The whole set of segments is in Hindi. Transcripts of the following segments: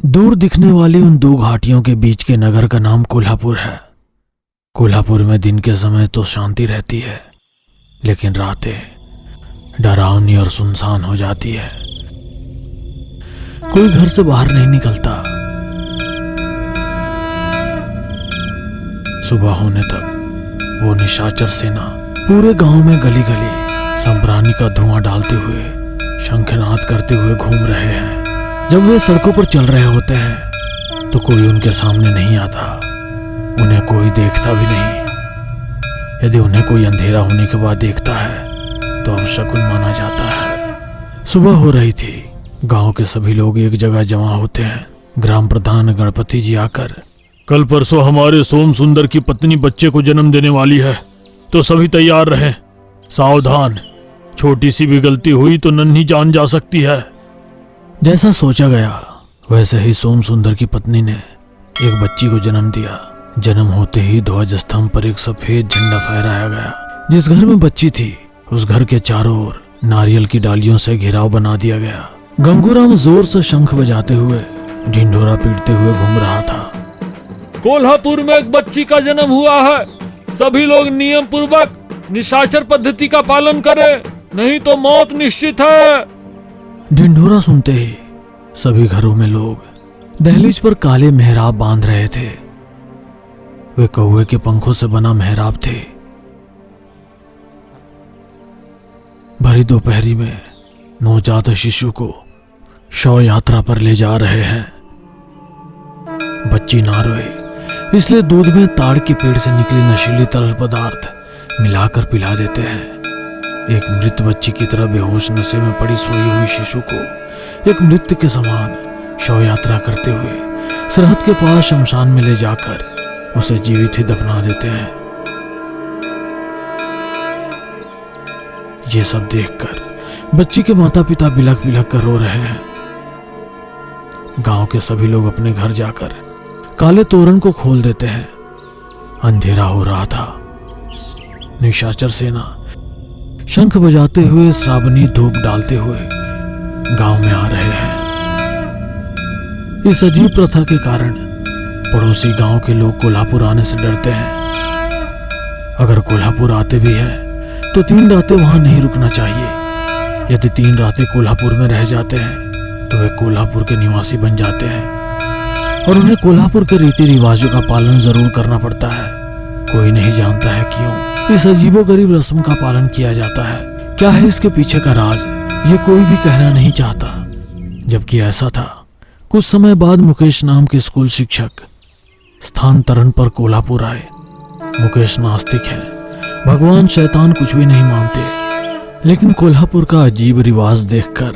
दूर दिखने वाली उन दो घाटियों के बीच के नगर का नाम कोल्हापुर है। कोल्हापुर में दिन के समय तो शांति रहती है, लेकिन रातें डरावनी और सुनसान हो जाती है। कोई घर से बाहर नहीं निकलता। सुबह होने तक वो निशाचर सेना पूरे गांव में गली गली संबरानी का धुआं डालते हुए, शंखनाद करते हुए घूम रहे हैं। जब वे सड़कों पर चल रहे होते हैं तो कोई उनके सामने नहीं आता, उन्हें कोई देखता भी नहीं। यदि उन्हें कोई अंधेरा होने के बाद देखता है तो अपशकुन माना जाता है। सुबह हो रही थी। गांव के सभी लोग एक जगह जमा होते हैं। ग्राम प्रधान गणपति जी आकर, कल परसों हमारे सोम सुंदर की पत्नी बच्चे को जन्म देने वाली है, तो सभी तैयार रहें। सावधान, छोटी सी भी गलती हुई तो नन्ही जान जा सकती है। जैसा सोचा गया वैसे ही सोम सुंदर की पत्नी ने एक बच्ची को जन्म दिया। जन्म होते ही ध्वज स्तंभ पर एक सफेद झंडा फहराया गया। जिस घर में बच्ची थी उस घर के चारों ओर नारियल की डालियों से घेराव बना दिया गया। गंगूराम जोर से शंख बजाते हुए, ढिंढोरा पीटते हुए घूम रहा था। कोल्हापुर में एक बच्ची का जन्म हुआ है। सभी लोग नियम पूर्वक निशाचर पद्धति का पालन करें, नहीं तो मौत निश्चित है। ढिंढोरा सुनते ही सभी घरों में लोग दहलीज पर काले मेहराब बांध रहे थे। वे कौवे के पंखों से बना मेहराब थे। भरी दोपहरी में नवजात शिशु को शव यात्रा पर ले जा रहे हैं। बच्ची ना रोए इसलिए दूध में ताड़ के पेड़ से निकली नशीली तरल पदार्थ मिलाकर पिला देते हैं। एक मृत बच्ची की तरह बेहोश नशे में पड़ी सोई हुई शिशु को एक मृत्यु के समान शव यात्रा करते हुए सरहद के पास शमशान में ले जाकर उसे जीवित ही दफना देते हैं। ये सब देखकर बच्ची के माता पिता बिलख बिलख कर रो रहे हैं। गांव के सभी लोग अपने घर जाकर काले तोरण को खोल देते हैं। अंधेरा हो रहा था। निशाचर सेना शंख बजाते हुए, श्रावणी धूप डालते हुए गांव में आ रहे हैं। इस अजीब प्रथा के कारण पड़ोसी गांव के लोग कोल्हापुर आने से डरते हैं। अगर कोल्हापुर आते भी हैं तो 3 रातें वहां नहीं रुकना चाहिए। यदि 3 रातें कोल्हापुर में रह जाते हैं तो वे कोल्हापुर के निवासी बन जाते हैं और उन्हें कोल्हापुर के रीति रिवाजों का पालन जरूर करना पड़ता है। कोई नहीं जानता है क्यों इस अजीबोगरीब रस्म का पालन किया जाता है। क्या है इसके पीछे का राज, ये कोई भी कहना नहीं चाहता। जबकि ऐसा था। कुछ समय बाद मुकेश नाम के स्कूल शिक्षक स्थानांतरण पर कोल्हापुर आए। मुकेश नास्तिक है, भगवान शैतान कुछ भी नहीं मानते, लेकिन कोल्हापुर का अजीब रिवाज देखकर,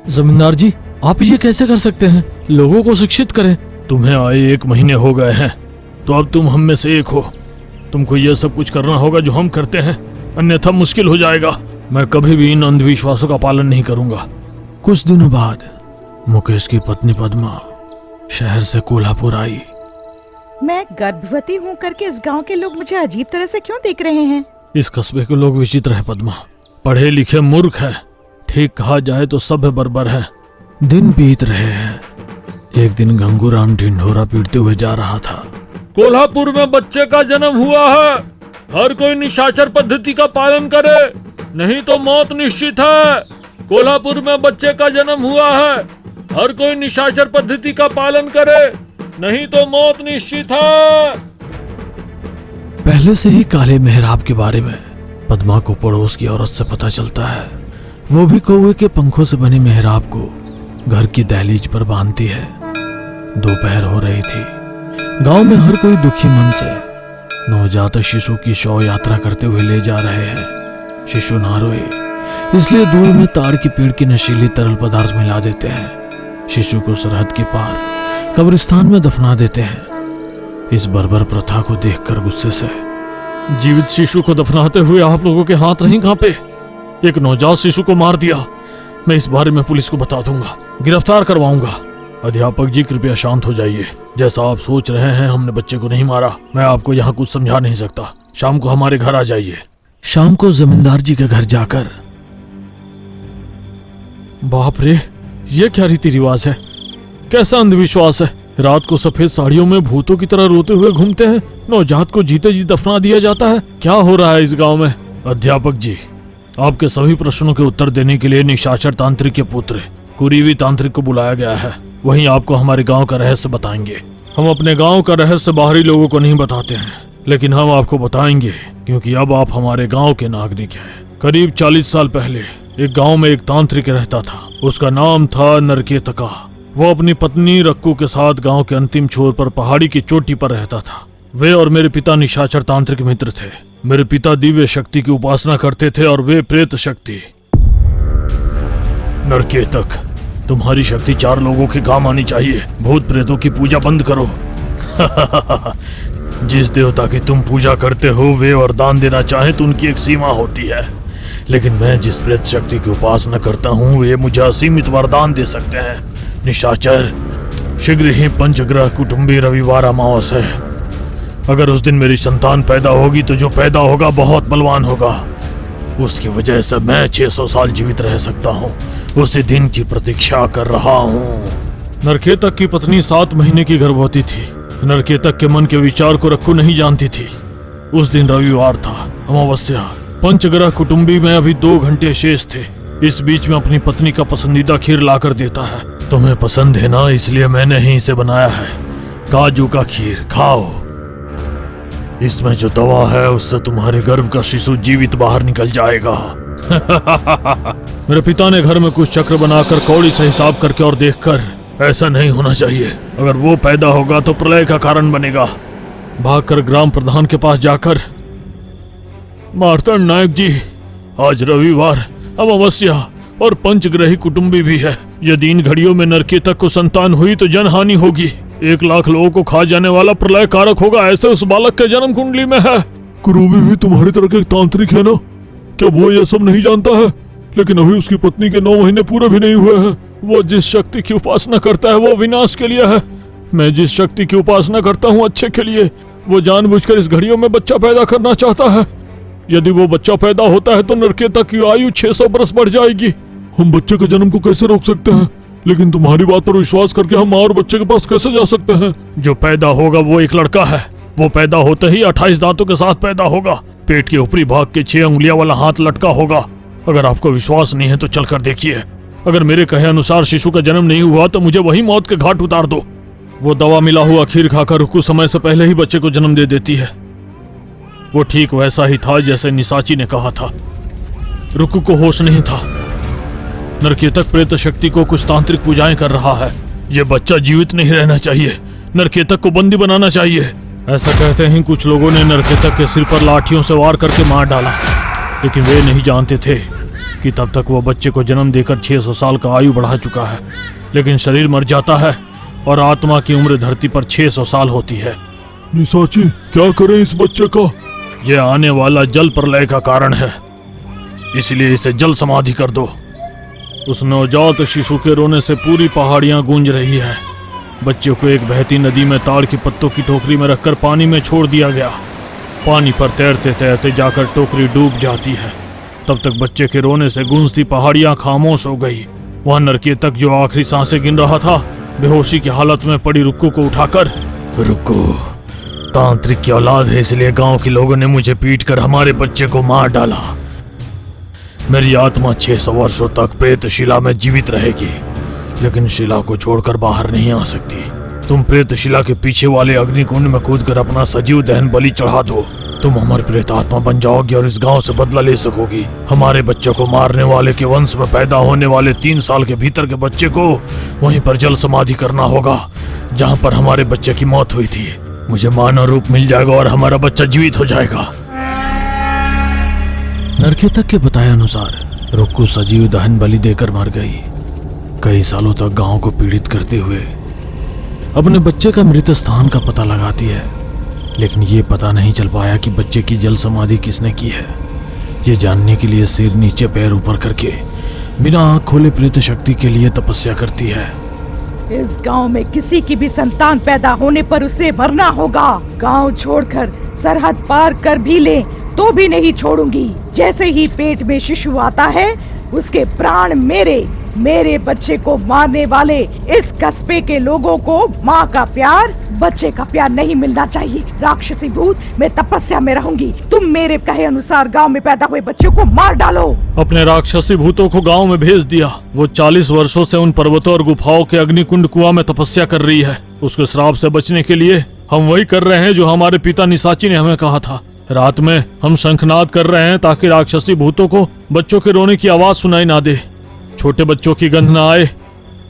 जमींदार जी आप ये कैसे कर सकते हैं? लोगों को शिक्षित करें। तुम्हें आए 1 महीने हो गए हैं, तो अब तुम हम में से एक हो। तुमको यह सब कुछ करना होगा जो हम करते हैं, अन्यथा मुश्किल हो जाएगा। मैं कभी भी इन अंधविश्वासों का पालन नहीं करूंगा। कुछ दिनों बाद मुकेश की पत्नी पद्मा शहर से कोल्हापुर आई। मैं गर्भवती हूँ करके इस गांव के लोग मुझे अजीब तरह से क्यों देख रहे हैं? इस कस्बे के लोग विचित्र है पद्मा, पढ़े लिखे मूर्ख है, ठीक कहा जाए तो सभ्य बर्बर है। दिन बीत रहे हैं। एक दिन गंगूराम ढिंढोरा पीटते हुए जा रहा था। कोल्हापुर में बच्चे का जन्म हुआ है। हर कोई निशाचर पद्धति का पालन करे, नहीं तो मौत निश्चित है। कोल्हापुर में बच्चे का जन्म हुआ है। हर कोई निशाचर पद्धति का पालन करे, नहीं तो मौत निश्चित है। पहले से ही काले मेहराब के बारे में पद्मा को पड़ोस की औरत से पता चलता है। वो भी कौवे के पंखों से बने मेहराब को घर की दहलीज पर बांधती है। दोपहर हो रही थी। गांव में हर कोई दुखी मन से नवजात शिशु की शव यात्रा करते हुए ले जा रहे हैं। शिशु ना रोए इसलिए दूध में ताड़ के पेड़ की नशीली तरल पदार्थ मिला देते हैं। शिशु को सरहद के पार कब्रिस्तान में दफना देते हैं। इस बर्बर प्रथा को देखकर गुस्से से, जीवित शिशु को दफनाते हुए आप लोगों के हाथ नहीं कांपे? एक नवजात शिशु को मार दिया। मैं इस बारे में पुलिस को बता दूंगा, गिरफ्तार करवाऊंगा। अध्यापक जी कृपया शांत हो जाइए। जैसा आप सोच रहे हैं हमने बच्चे को नहीं मारा। मैं आपको यहाँ कुछ समझा नहीं सकता। शाम को हमारे घर आ जाइए। शाम को जमींदार जी के घर जाकर, बाप रे, ये क्या रीति रिवाज है? कैसा अंधविश्वास है? रात को सफेद साड़ियों में भूतों की तरह रोते हुए घूमते हैं, नवजात को जीते जी दफना दिया जाता है। क्या हो रहा है इस गांव में? अध्यापक जी, आपके सभी प्रश्नों के उत्तर देने के लिए निशाचर तांत्रिक के पुत्र कुरीवी तांत्रिक को बुलाया गया है। वहीं आपको हमारे गांव का रहस्य बताएंगे। हम अपने गांव का रहस्य बाहरी लोगों को नहीं बताते हैं, लेकिन हम आपको बताएंगे क्योंकि अब आप हमारे गांव के नागरिक हैं। करीब 40 साल पहले एक गांव में एक तांत्रिक रहता था। उसका नाम था नरकेतका। वो अपनी पत्नी रक्कू के साथ गांव के अंतिम छोर पर पहाड़ी की चोटी पर रहता था। वे और मेरे पिता निशाचर तांत्रिक मित्र थे। मेरे पिता दिव्य शक्ति की उपासना करते थे और वे प्रेत शक्ति। नरकेतक, तुम्हारी शक्ति 4 लोगों के काम आनी चाहिए। भूत प्रेतों की पूजा बंद करो। जिस देवता की तुम पूजा करते हो वे वरदान देना चाहे तो उनकी एक सीमा होती है, लेकिन मैं जिस प्रेत शक्ति की उपासना करता हूँ वे मुझे असीमित वरदान दे सकते हैं। निशाचर, शीघ्र ही पंचग्रह कुटुंबी रविवार अमावस है। अगर उस दिन मेरी संतान पैदा होगी तो जो पैदा होगा बहुत बलवान होगा। उसकी वजह से मैं 600 साल जीवित रह सकता हूँ। उसी दिन की प्रतीक्षा कर रहा हूँ। नरकेतक की पत्नी 7 महीने की गर्भवती थी। नरकेतक के मन के विचार को रक्कू नहीं जानती थी। उस दिन रविवार था, अमावस्या। पंचग्रह कुटुंबी में अभी 2 घंटे शेष थे। इस बीच में अपनी पत्नी का पसंदीदा खीर लाकर देता है। तुम्हें पसंद है ना, इसलिए मैंने ही इसे बनाया है। काजू का खीर खाओ। इसमें जो दवा है उससे तुम्हारे गर्भ का शिशु जीवित बाहर निकल जाएगा। मेरे पिता ने घर में कुछ चक्र बनाकर कौड़ी से हिसाब करके और देखकर, ऐसा नहीं होना चाहिए। अगर वो पैदा होगा तो प्रलय का कारण बनेगा। भागकर ग्राम प्रधान के पास जाकर, मार्तंड नायक जी, आज रविवार, अमावस्या और पंचग्रही कुटुंबी भी है। यदि इन घड़ियों में नरकेतक को संतान हुई तो जनहानि होगी। 1 लाख लोगों को खा जाने वाला प्रलय कारक होगा। ऐसे उस बालक के जन्म कुंडली में है। कुरूबी भी तुम्हारी तरह का एक तांत्रिक है ना? क्या वो ये सब नहीं जानता है? लेकिन अभी उसकी पत्नी के 9 महीने पूरे भी नहीं हुए हैं। वो जिस शक्ति की उपासना करता है वो विनाश के लिए है। मैं जिस शक्ति की उपासना करता हूँ अच्छे के लिए। वो जानबूझकर इस घड़ियों में बच्चा पैदा करना चाहता है। यदि वो बच्चा पैदा होता है तो नरकेतक की आयु 600 बरस बढ़ जाएगी। हम बच्चे के जन्म को कैसे रोक सकते हैं? लेकिन तुम्हारी बात पर विश्वास करके हम माँ और बच्चे के पास कैसे जा सकते हैं? जो पैदा होगा वो एक लड़का है। वो पैदा होते ही 28 दांतों के साथ पैदा होगा। पेट के ऊपरी भाग के 6 उंगलियां वाला हाथ लटका होगा। अगर आपको विश्वास नहीं है तो चलकर देखिए। अगर मेरे कहे अनुसार शिशु का जन्म नहीं हुआ तो मुझे वही मौत के घाट उतार दो। वो दवा मिला हुआ खीर खाकर रुक्कू समय से पहले ही बच्चे को जन्म दे देती है। वो ठीक वैसा ही था जैसे निशाची ने कहा था। रुक्कू को होश नहीं था। नरकेतक प्रेत शक्ति को कुछ तांत्रिक पूजाएं कर रहा है। ये बच्चा जीवित नहीं रहना चाहिए। नरकेतक को बंदी बनाना चाहिए। ऐसा कहते ही कुछ लोगों ने नरकेतक के सिर पर लाठियों से वार करके मार डाला, लेकिन वे नहीं जानते थे कि तब तक वह बच्चे को जन्म देकर 600 साल का आयु बढ़ा चुका है। लेकिन शरीर मर जाता है और आत्मा की उम्र धरती पर 600 साल होती है। निशाची, क्या करें इस बच्चे का? यह आने वाला जल प्रलय का कारण है, इसलिए इसे जल समाधि कर दो। उस नवजात शिशु के रोने से पूरी पहाड़ियां गूंज रही है। बच्चे को एक बहती नदी में ताड़ की पत्तों की टोकरी में रखकर पानी में छोड़ दिया गया। पानी पर तैरते तैरते जाकर टोकरी डूब जाती है। तब तक बच्चे के रोने से गूंजती पहाड़ियां खामोश हो गई। वहां नरकेतक जो आखिरी सांसें गिन रहा था, बेहोशी की हालत में पड़ी रुक्कू को उठाकर, रुक्कू तांत्रिक की औलाद है इसलिए गांव के लोगों ने मुझे पीट कर हमारे बच्चे को मार डाला। मेरी आत्मा 600 वर्षों तक प्रेत शिला में जीवित रहेगी, लेकिन शिला को छोड़कर बाहर नहीं आ सकती। तुम प्रेत शिला के पीछे वाले अग्निकुंड में कूदकर अपना सजीव दहन बलि चढ़ा दो। तुम अमर प्रेत आत्मा बन जाओगी और इस गांव से बदला ले सकोगी। हमारे बच्चे को मारने वाले के वंश में पैदा होने वाले 3 साल के भीतर के बच्चे को वहीं पर जल समाधि करना होगा जहां पर हमारे बच्चे की मौत हुई थी। मुझे मानव रूप मिल जाएगा और हमारा बच्चा जीवित हो जाएगा। नरकेतक के बताए अनुसार रुक्कू सजीव दहन बलि देकर मर गई। कई सालों तक गांव को पीड़ित करते हुए अपने बच्चे का मृत स्थान का पता लगाती है, लेकिन ये पता नहीं चल पाया कि बच्चे की जल समाधि किसने की है। ये जानने के लिए सिर नीचे पैर ऊपर करके बिना आंख खोले प्रेत शक्ति के लिए तपस्या करती है। इस गांव में किसी की भी संतान पैदा होने पर उसे मरना होगा। गांव छोड़कर सरहद पार कर भी ले तो भी नहीं छोड़ूंगी। जैसे ही पेट में शिशु आता है उसके प्राण मेरे मेरे बच्चे को मारने वाले इस कस्बे के लोगों को माँ का प्यार, बच्चे का प्यार नहीं मिलना चाहिए। राक्षसी भूत, मैं तपस्या में रहूंगी। तुम मेरे कहे अनुसार गांव में पैदा हुए बच्चों को मार डालो। अपने राक्षसी भूतों को गांव में भेज दिया। वो 40 वर्षों से उन पर्वतों और गुफाओं के अग्निकुंड कुआं में तपस्या कर रही है। उसके श्राप से बचने के लिए हम वही कर रहे हैं जो हमारे पिता निशाची ने हमें कहा था। रात में हम शंखनाद कर रहे हैं ताकि राक्षसी भूतों को बच्चों के रोने की आवाज सुनाई ना दे, छोटे बच्चों की गंध ना आए,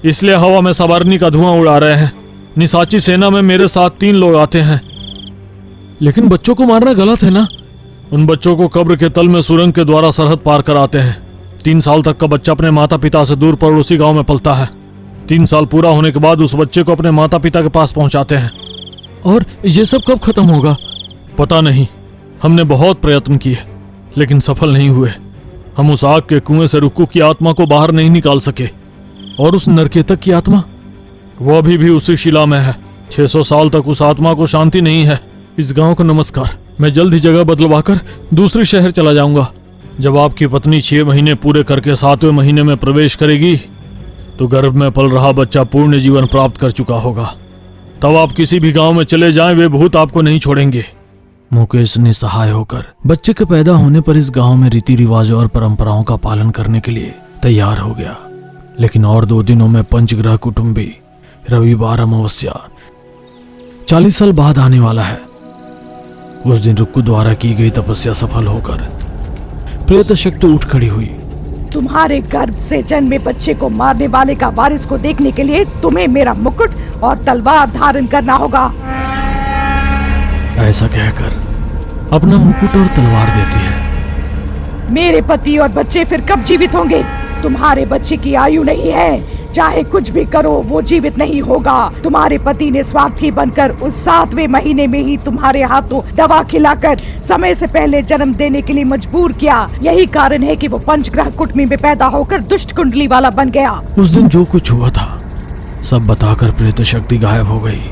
इसलिए हवा में सवारनी का धुआं उड़ा रहे हैं। निशाची सेना में मेरे साथ 3 लोग आते हैं। लेकिन बच्चों को मारना गलत है ना? उन बच्चों को कब्र के तल में सुरंग के द्वारा सरहद पार कराते हैं। 3 साल तक का बच्चा अपने माता पिता से दूर पड़ोसी गांव में पलता है। 3 साल पूरा होने के बाद उस बच्चे को अपने माता पिता के पास पहुंचाते हैं। और ये सब कब खत्म होगा? पता नहीं, हमने बहुत प्रयत्न किए लेकिन सफल नहीं हुए। हम उस आग के कुएं से रुक्कू की आत्मा को बाहर नहीं निकाल सके। और उस नरकेतक की आत्मा? वो अभी भी उसी शिला में है। 600 साल तक उस आत्मा को शांति नहीं है। इस गांव को नमस्कार। मैं जल्द ही जगह बदलवाकर दूसरे शहर चला जाऊंगा। जब आपकी पत्नी 6 महीने पूरे करके 7वें महीने में प्रवेश करेगी तो गर्भ में पल रहा बच्चा पूर्ण जीवन प्राप्त कर चुका होगा। तब आप किसी भी गांव में चले जाएं, वे भूत आपको नहीं छोड़ेंगे। मुकेश निसहाय होकर बच्चे के पैदा होने पर इस गांव में रीति रिवाजों और परंपराओं का पालन करने के लिए तैयार हो गया। लेकिन और 2 दिनों में पंचग्रह कुटुंबी रविवार अमावस्या 40 साल बाद आने वाला है। उस दिन रुक्कू द्वारा की गई तपस्या सफल होकर प्रेत शक्ति उठ खड़ी हुई। तुम्हारे गर्भ से जन्मे बच्चे को मारने वाले का वारिस को देखने के लिए तुम्हें मेरा मुकुट और तलवार धारण करना होगा। ऐसा कहकर अपना मुकुट और तलवार देती है। मेरे पति और बच्चे फिर कब जीवित होंगे? तुम्हारे बच्चे की आयु नहीं है, चाहे कुछ भी करो वो जीवित नहीं होगा। तुम्हारे पति ने स्वार्थी बनकर उस 7वें महीने में ही तुम्हारे हाथों दवा खिलाकर समय से पहले जन्म देने के लिए मजबूर किया। यही कारण है कि वो पंचग्रह कुटुंबी में पैदा होकर दुष्ट कुंडली वाला बन गया। उस दिन जो कुछ हुआ था सब बताकर प्रेत शक्ति गायब हो गई।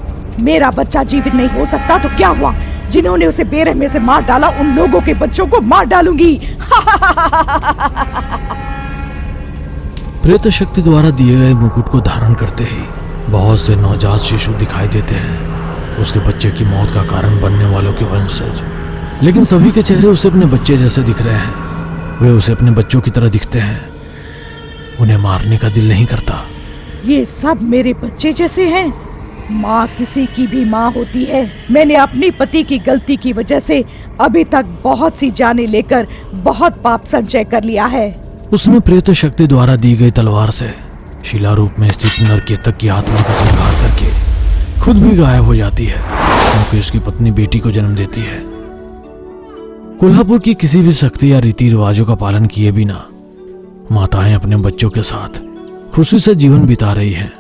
मेरा बच्चा जीवित नहीं हो सकता तो क्या हुआ? जिन्होंने उसे बेरहमी से मार डाला उन लोगों के बच्चों को मार डालूंगी। प्रेत शक्ति द्वारा दिए गए मुकुट को धारण करते ही बहुत से नवजात शिशु दिखाई देते हैं, उसके बच्चे की मौत का कारण बनने वालों के वंशज। लेकिन सभी के चेहरे उसे अपने बच्चे जैसे दिख रहे हैं। वे उसे अपने बच्चों की तरह दिखते हैं। उन्हें मारने का दिल नहीं करता। ये सब मेरे बच्चे जैसे हैं। माँ किसी की भी माँ होती है। मैंने अपनी पति की गलती की वजह से अभी तक बहुत सी जानें लेकर बहुत पाप संचय कर लिया है। उसने प्रेत शक्ति द्वारा दी गई तलवार से शिला रूप में स्थित नरकेतक की आत्मा का संहार करके खुद भी गायब हो जाती है। मुकेश की पत्नी बेटी को जन्म देती है। कोल्हापुर की किसी भी शक्ति या रीति रिवाजों का पालन किए बिना माताएं अपने बच्चों के साथ खुशी से जीवन बिता रही हैं।